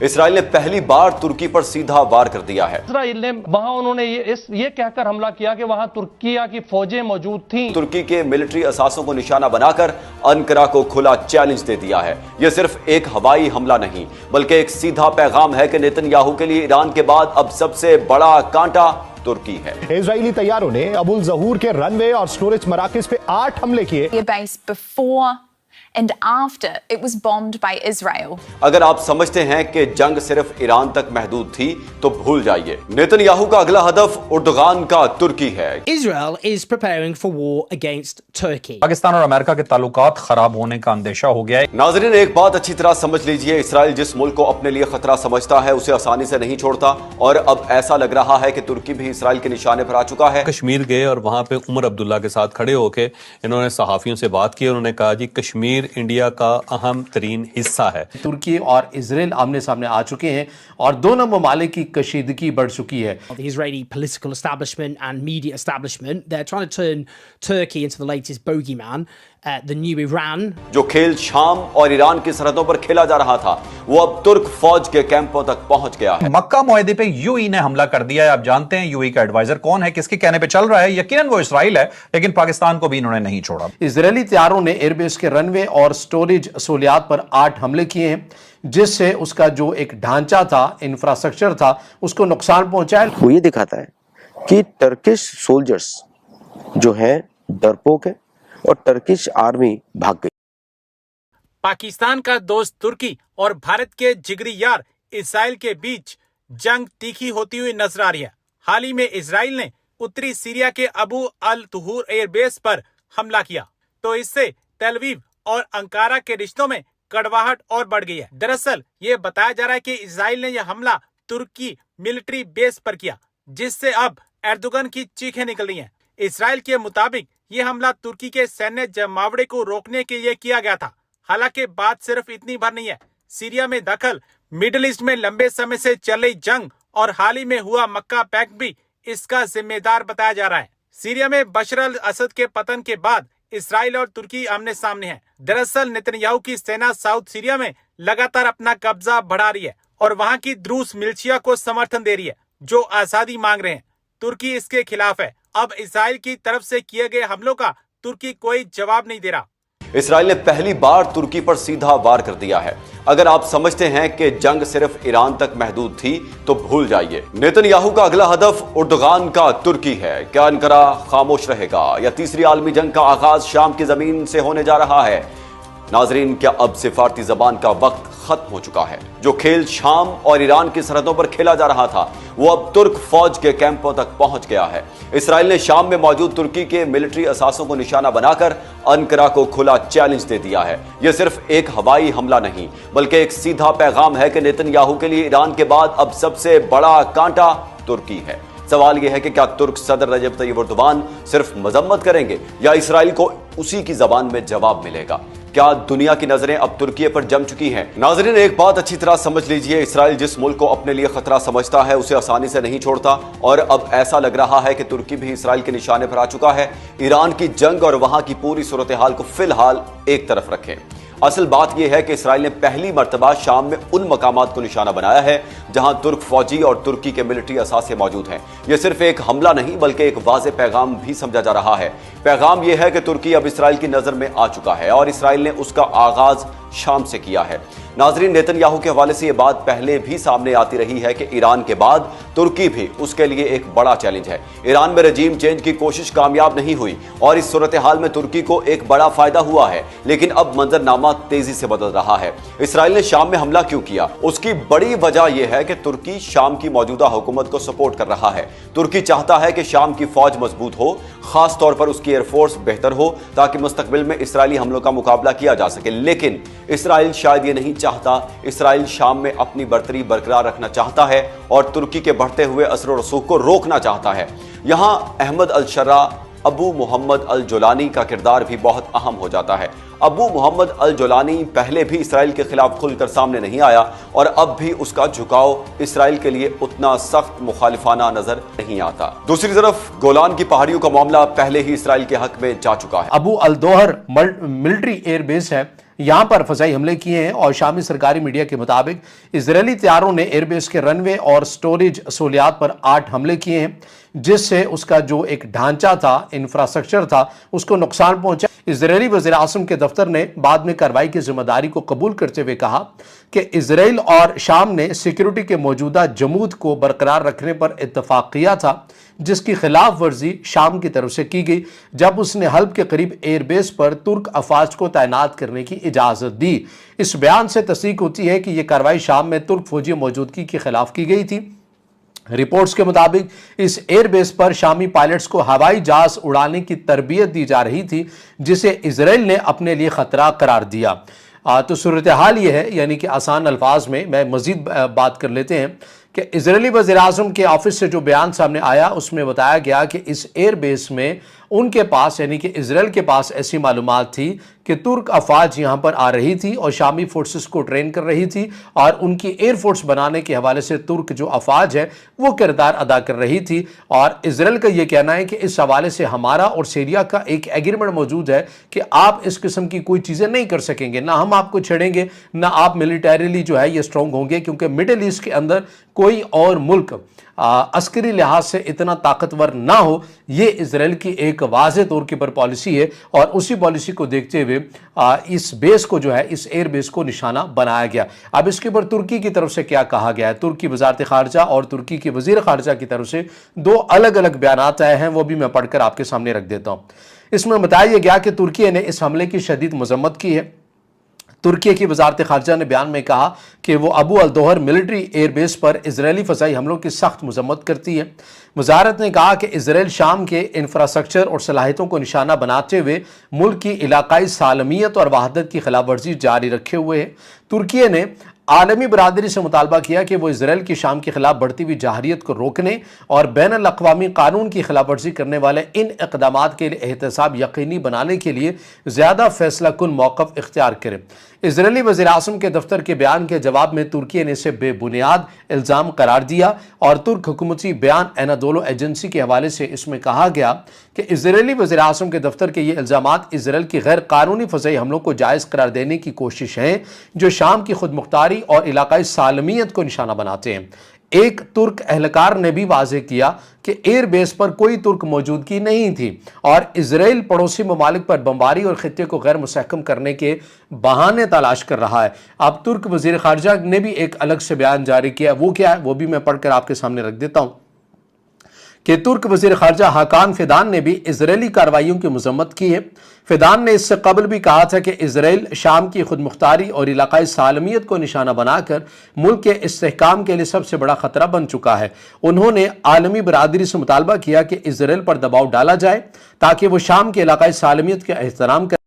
Israel ने पहली बार तुर्की पर सीधा वार कर दिया है। इसराइल ने वहां उन्होंने ये कहकर हमला किया कि वहां तुर्किया की फौजें मौजूद थीं। तुर्की के मिलिट्री असासों को निशाना बनाकर अंकारा को खुला चैलेंज दे दिया है। यह सिर्फ एक हवाई हमला नहीं बल्कि एक सीधा पैगाम है कि नेतन्याहू के लिए ईरान के बाद अब सबसे बड़ा कांटा तुर्की है। इजरायली तैयारों ने अबुल ज़हूर के रनवे और स्टोरेज मराकज पे 8 हमले किए। And after it was bombed by Israel. अगर आप समझते हैं कि जंग सिर्फ ईरान तक महदूद थी तो भूल जाइए। नेतन्याहू का अगला हदफ उर्दुगान का तुर्की है। Israel is preparing for war against Turkey. Pakistan और अमेरिका के ताल्लुकात खराब होने का अंदेशा हो गया है। नाज़रीन, एक बात अच्छी तरह समझ लीजिए, इसराइल जिस मुल्क को अपने लिए खतरा समझता है उसे आसानी से नहीं छोड़ता और अब ऐसा लग रहा है कि तुर्की भी इसराइल के निशाने पर आ चुका है। कश्मीर गए और वहां पे उमर अब्दुल्ला के साथ खड़े होकर इन्होंने सहाफियों से बात की। उन्होंने कहा जी कश्मीर इंडिया का अहम तरीन हिस्सा है। तुर्की और इजराइल आमने सामने आ चुके हैं और दोनों ममालिक की कशीदगी बढ़ चुकी है। The Israeli political establishment and media establishment, they're trying to turn Turkey into the latest bogeyman, the new Iran. जो खेल शाम और ईरान की सरहदों पर खेला जा रहा था वो अब तुर्क फौज के कैंपों तक पहुंच गया है। मक्का मुआहदे पे यूएई ने हमला कर दिया है। आप जानते हैं यूएई का एडवाइजर कौन है, किसके कहने पे चल रहा है? यकीनन वो इसराइल है, लेकिन पाकिस्तान को भी इन्होंने नहीं छोड़ा। इजरायली तैयारों ने एयरबेस के रनवे और स्टोरेज सहूलियात पर 8 हमले किए हैं जिससे उसका जो एक ढांचा था, इंफ्रास्ट्रक्चर था, उसको नुकसान पहुंचा है। वो ये दिखाता है कि टर्किश सोल्जर्स जो हैं डरपोक है और टर्किश आर्मी भाग गई। पाकिस्तान का दोस्त तुर्की और भारत के जिगरी यार इसराइल के बीच जंग तीखी होती हुई नजर आ रही है। हाल ही में इसराइल ने उत्तरी सीरिया के अबू अल तुहूर एयरबेस पर हमला किया तो इससे तेल अवीव और अंकारा के रिश्तों में कड़वाहट और बढ़ गई है। दरअसल ये बताया जा रहा है कि इसराइल ने यह हमला तुर्की मिलिट्री बेस पर किया जिससे अब एर्दोगन की चीखें निकल रही हैं। इसराइल के मुताबिक ये हमला तुर्की के सैन्य जमावड़े को रोकने के लिए किया गया था। हालांकि बात सिर्फ इतनी भर नहीं है। सीरिया में दखल, मिडिल ईस्ट में लंबे समय से चल रही जंग और हाल ही में हुआ मक्का पैक्ट भी इसका जिम्मेदार बताया जा रहा है। सीरिया में बशर अल असद के पतन के बाद इसराइल और तुर्की आमने सामने हैं। दरअसल नेतन्याहू की सेना साउथ सीरिया में लगातार अपना कब्जा बढ़ा रही है और वहां की द्रूस मिलिशिया को समर्थन दे रही है जो आजादी मांग रहे हैं। तुर्की इसके खिलाफ है। अब इसराइल की तरफ से किए गए हमलों का तुर्की कोई जवाब नहीं दे रहा। इसराइल ने पहली बार तुर्की पर सीधा वार कर दिया है। अगर आप समझते हैं कि जंग सिर्फ ईरान तक महदूद थी तो भूल जाइए। नेतन्याहू का अगला हदफ उर्दुगान का तुर्की है। क्या अंकारा खामोश रहेगा या तीसरी आलमी जंग का आगाज शाम की जमीन से होने जा रहा है? नाजरीन, क्या अब सिफारती जबान का वक्त खत्म हो चुका है? जो खेल शाम और ईरान की सरहदों पर खेला जा रहा था वो अब तुर्क फौज के कैंपों तक पहुंच गया है। इसराइल ने शाम में मौजूद तुर्की के मिलिट्री असासों को निशाना बनाकर अंकारा को खुला चैलेंज दे दिया है। यह सिर्फ एक हवाई हमला नहीं बल्कि एक सीधा पैगाम है कि नेतन्याहू के लिए ईरान के बाद अब सबसे बड़ा कांटा तुर्की है। सवाल यह है कि क्या तुर्क सदर रजब तैयब एर्दोगान सिर्फ मजम्मत करेंगे या इसराइल को उसी की जबान में जवाब मिलेगा? क्या दुनिया की नजरें अब तुर्की पर जम चुकी हैं? नाजरीन, एक बात अच्छी तरह समझ लीजिए, इसराइल जिस मुल्क को अपने लिए खतरा समझता है उसे आसानी से नहीं छोड़ता और अब ऐसा लग रहा है कि तुर्की भी इसराइल के निशाने पर आ चुका है। ईरान की जंग और वहां की पूरी सूरत हाल को फिलहाल एक तरफ रखें। असल बात यह है कि इसराइल ने पहली मर्तबा शाम में उन मकामात को निशाना बनाया है जहां तुर्क फौजी और तुर्की के मिलिट्री असासे मौजूद हैं। यह सिर्फ एक हमला नहीं बल्कि एक वाज़े पैगाम भी समझा जा रहा है। पैगाम यह है कि तुर्की अब इसराइल की नजर में आ चुका है और इसराइल ने उसका आगाज शाम से किया है। नाजरीन, नेतन्याहू के हवाले से यह बात पहले भी सामने आती रही है कि ईरान के बाद तुर्की भी उसके लिए एक बड़ा चैलेंज है। ईरान में रजीम चेंज की कोशिश कामयाब नहीं हुई और इस सूरत हाल में तुर्की को एक बड़ा फायदा हुआ है, लेकिन अब मंजरनामा तेजी से बदल रहा है। इसराइल ने शाम में हमला क्यों किया? उसकी बड़ी वजह यह है कि तुर्की शाम की मौजूदा हुकूमत को सपोर्ट कर रहा है। तुर्की चाहता है कि शाम की फौज मजबूत हो, खास तौर पर उसकी एयरफोर्स बेहतर हो ताकि मुस्तकबिल में इसराइली हमलों का मुकाबला किया जा सके। लेकिन इसराइल शायद ये नहीं चाहता। इसराइल शाम में अपनी बर्तरी बरकरार रखना चाहता है और तुर्की के बढ़ते हुए असर और रसूख को रोकना चाहता है। यहां अहमद अल शर्रा, अबू मोहम्मद अल जोलानी का किरदार भी बहुत अहम हो जाता है। अबू मोहम्मद अल जोलानी पहले भी इसराइल के खिलाफ खुलकर सामने नहीं आया और अब भी उसका झुकाव इसराइल के लिए उतना सख्त मुखालिफाना नजर नहीं आता। दूसरी तरफ गोलान की पहाड़ियों का मामला पहले ही इसराइल के हक में जा चुका है। अबू अल दोहर मिलिट्री एयरबेस है یہاں پر فضائی حملے کیے ہیں اور شامی سرکاری میڈیا کے مطابق اسرائیلی طیاروں نے ایئر بیس کے رن وے اور سٹوریج سہولیات پر 8 حملے کیے ہیں، جس سے اس کا جو ایک ڈھانچہ تھا، انفراسٹرکچر تھا، اس کو نقصان پہنچا۔ اسرائیلی وزیر اعظم کے دفتر نے بعد میں کارروائی کی ذمہ داری کو قبول کرتے ہوئے کہا کہ اسرائیل اور شام نے سیکیورٹی کے موجودہ جمود کو برقرار رکھنے پر اتفاق کیا تھا، جس کی خلاف ورزی شام کی طرف سے کی گئی جب اس نے حلب کے قریب ایئر بیس پر ترک افواج کو تعینات کرنے کی اجازت دی۔ اس بیان سے تصدیق ہوتی ہے کہ یہ کارروائی شام میں ترک فوجی موجودگی کے خلاف کی گئی تھی۔ رپورٹس کے مطابق اس ایئر بیس پر شامی پائلٹس کو ہوائی جہاز اڑانے کی تربیت دی جا رہی تھی، جسے اسرائیل نے اپنے لیے خطرہ قرار دیا۔ تو صورتحال یہ ہے، یعنی کہ آسان الفاظ میں مزید بات کر لیتے ہیں کہ اسرائیلی وزیر اعظم کے آفس سے جو بیان سامنے آیا اس میں بتایا گیا کہ اس ایئر بیس میں ان کے پاس، یعنی کہ اسرائیل کے پاس ایسی معلومات تھی کہ ترک افواج یہاں پر آ رہی تھی اور شامی فورسز کو ٹرین کر رہی تھی، اور ان کی ایئر فورس بنانے کے حوالے سے ترک جو افواج ہے وہ کردار ادا کر رہی تھی۔ اور اسرائیل کا یہ کہنا ہے کہ اس حوالے سے ہمارا اور سیریا کا ایک ایگریمنٹ موجود ہے کہ آپ اس قسم کی کوئی چیزیں نہیں کر سکیں گے، نہ ہم آپ کو چھیڑیں گے، نہ آپ ملیٹریلی جو ہے یہ سٹرونگ ہوں گے، کیونکہ مڈل ایسٹ کے اندر کوئی اور ملک عسکری لحاظ سے اتنا طاقتور نہ ہو۔ یہ اسرائیل کی ایک واضح طور کے پر پالیسی ہے، اور اسی پالیسی کو دیکھتے ہوئے اس بیس کو جو ہے، اس ایئر بیس کو نشانہ بنایا گیا۔ اب اس کے اوپر ترکی کی طرف سے کیا کہا گیا ہے؟ ترکی وزارت خارجہ اور ترکی کے وزیر خارجہ کی طرف سے 2 الگ الگ بیانات آئے ہیں، وہ بھی میں پڑھ کر آپ کے سامنے رکھ دیتا ہوں۔ اس میں بتایا گیا کہ ترکی نے اس حملے کی شدید مذمت کی ہے۔ ترکی کی وزارت خارجہ نے بیان میں کہا کہ وہ ابو الدوہر ملٹری ایئر بیس پر اسرائیلی فضائی حملوں کی سخت مذمت کرتی ہے۔ وزارت نے کہا کہ اسرائیل شام کے انفراسٹرکچر اور صلاحیتوں کو نشانہ بناتے ہوئے ملک کی علاقائی سالمیت اور وحدت کی خلاف ورزی جاری رکھے ہوئے ہے۔ ترکی نے عالمی برادری سے مطالبہ کیا کہ وہ اسرائیل کی شام کے خلاف بڑھتی ہوئی جارحیت کو روکنے اور بین الاقوامی قانون کی خلاف ورزی کرنے والے ان اقدامات کے لیے احتساب یقینی بنانے کے لیے زیادہ فیصلہ کن موقف اختیار کرے۔ اسرائیلی وزیر اعظم کے دفتر کے بیان کے جواب میں ترکی نے اسے بے بنیاد الزام قرار دیا، اور ترک حکومتی بیان انادولو ایجنسی کے حوالے سے اس میں کہا گیا کہ اسرائیلی وزیر اعظم کے دفتر کے یہ الزامات اسرائیل کی غیر قانونی فضائی حملوں کو جائز قرار دینے کی کوشش ہیں، جو شام کی خود مختاری اور علاقائی سالمیت کو نشانہ بناتے ہیں۔ ایک ترک اہلکار نے بھی واضح کیا کہ ایئر بیس پر کوئی ترک موجودگی نہیں تھی، اور اسرائیل پڑوسی ممالک پر بمباری اور خطے کو غیر مستحکم کرنے کے بہانے تلاش کر رہا ہے۔ اب ترک وزیر خارجہ نے بھی ایک الگ سے بیان جاری کیا، وہ کیا ہے وہ بھی میں پڑھ کر آپ کے سامنے رکھ دیتا ہوں کہ ترک وزیر خارجہ حاکان فیدان نے بھی اسرائیلی کارروائیوں کی مذمت کی ہے۔ فیدان نے اس سے قبل بھی کہا تھا کہ اسرائیل شام کی خود مختاری اور علاقائی سالمیت کو نشانہ بنا کر ملک کے استحکام کے لیے سب سے بڑا خطرہ بن چکا ہے۔ انہوں نے عالمی برادری سے مطالبہ کیا کہ اسرائیل پر دباؤ ڈالا جائے تاکہ وہ شام کے علاقائی سالمیت کا احترام کرے۔